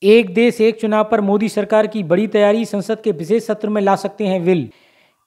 एक देश एक चुनाव पर मोदी सरकार की बड़ी तैयारी, संसद के विशेष सत्र में ला सकते हैं बिल।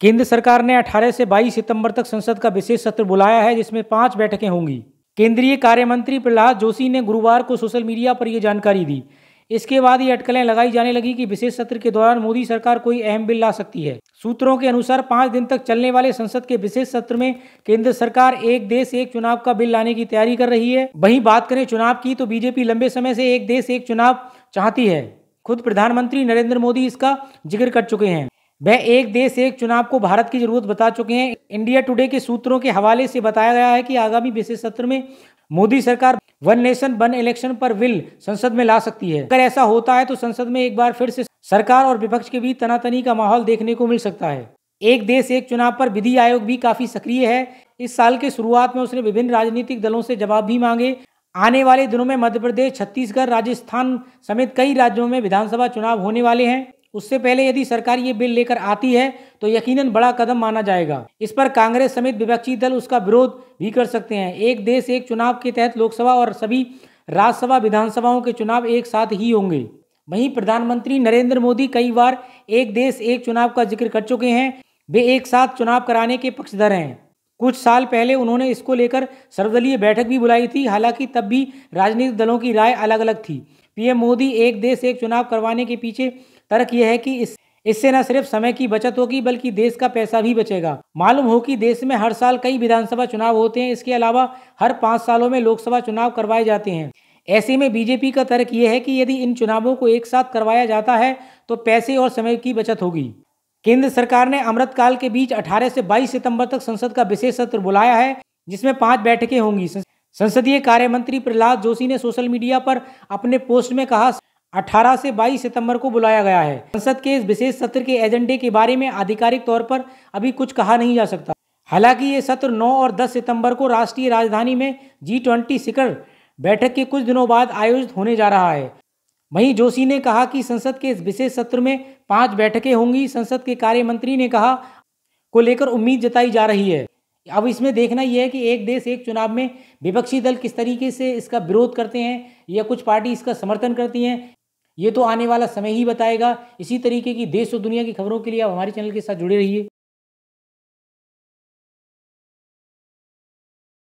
केंद्र सरकार ने 18 से 22 सितंबर तक संसद का विशेष सत्र बुलाया है, जिसमें 5 बैठकें होंगी। केंद्रीय कार्य मंत्री प्रहलाद जोशी ने गुरुवार को सोशल मीडिया पर यह जानकारी दी। इसके बाद ये अटकलें लगाई जाने लगी कि विशेष सत्र के दौरान मोदी सरकार कोई अहम बिल ला सकती है। सूत्रों के अनुसार 5 दिन तक चलने वाले संसद के विशेष सत्र में केंद्र सरकार एक देश एक चुनाव का बिल लाने की तैयारी कर रही है। वहीं बात करें चुनाव की, तो बीजेपी लंबे समय से एक देश एक चुनाव चाहती है। खुद प्रधानमंत्री नरेंद्र मोदी इसका जिक्र कर चुके हैं। वह एक देश एक चुनाव को भारत की जरूरत बता चुके हैं। इंडिया टुडे के सूत्रों के हवाले से बताया गया है कि आगामी विशेष सत्र में मोदी सरकार वन नेशन वन इलेक्शन पर बिल संसद में ला सकती है। अगर ऐसा होता है तो संसद में एक बार फिर से सरकार और विपक्ष के बीच तनातनी का माहौल देखने को मिल सकता है। एक देश एक चुनाव पर विधि आयोग भी काफी सक्रिय है। इस साल के शुरुआत में उसने विभिन्न राजनीतिक दलों से जवाब भी मांगे। आने वाले दिनों में मध्य प्रदेश, छत्तीसगढ़, राजस्थान समेत कई राज्यों में विधानसभा चुनाव होने वाले हैं। उससे पहले यदि सरकार ये बिल लेकर आती है तो यकीनन बड़ा कदम माना जाएगा। इस पर कांग्रेस समेत विपक्षी दल उसका विरोध भी कर सकते हैं। एक देश एक चुनाव के तहत लोकसभा और सभी राज्यसभा विधानसभाओं के चुनाव एक साथ ही होंगे। वहीं प्रधानमंत्री नरेंद्र मोदी कई बार एक देश एक चुनाव का जिक्र कर चुके हैं। वे एक साथ चुनाव कराने के पक्षधर हैं। कुछ साल पहले उन्होंने इसको लेकर सर्वदलीय बैठक भी बुलाई थी। हालांकि तब भी राजनीतिक दलों की राय अलग अलग थी। पीएम मोदी एक देश एक चुनाव करवाने के पीछे तर्क यह है कि इससे न सिर्फ समय की बचत होगी बल्कि देश का पैसा भी बचेगा। मालूम हो कि देश में हर साल कई विधानसभा चुनाव होते हैं। इसके अलावा हर 5 सालों में लोकसभा चुनाव करवाए जाते हैं। ऐसे में बीजेपी का तर्क यह है कि यदि इन चुनावों को एक साथ करवाया जाता है तो पैसे और समय की बचत होगी। केंद्र सरकार ने अमृतकाल के बीच 18 से 22 सितंबर तक संसद का विशेष सत्र बुलाया है, जिसमें 5 बैठकें होंगी। संसदीय कार्य मंत्री प्रहलाद जोशी ने सोशल मीडिया पर अपने पोस्ट में कहा, 18 से 22 सितंबर को बुलाया गया है। संसद के इस विशेष सत्र के एजेंडे के बारे में आधिकारिक तौर पर अभी कुछ कहा नहीं जा सकता। हालांकि ये सत्र 9 और 10 सितंबर को राष्ट्रीय राजधानी में G20 शिखर बैठक के कुछ दिनों बाद आयोजित होने जा रहा है। वहीं जोशी ने कहा कि संसद के इस विशेष सत्र में 5 बैठकें होंगी। संसद के कार्य मंत्री ने कहा को लेकर उम्मीद जताई जा रही है। अब इसमें देखना यह है कि एक देश एक चुनाव में विपक्षी दल किस तरीके से इसका विरोध करते हैं या कुछ पार्टी इसका समर्थन करती हैं, ये तो आने वाला समय ही बताएगा। इसी तरीके की देश और दुनिया की खबरों के लिए आप हमारे चैनल के साथ जुड़े रहिए।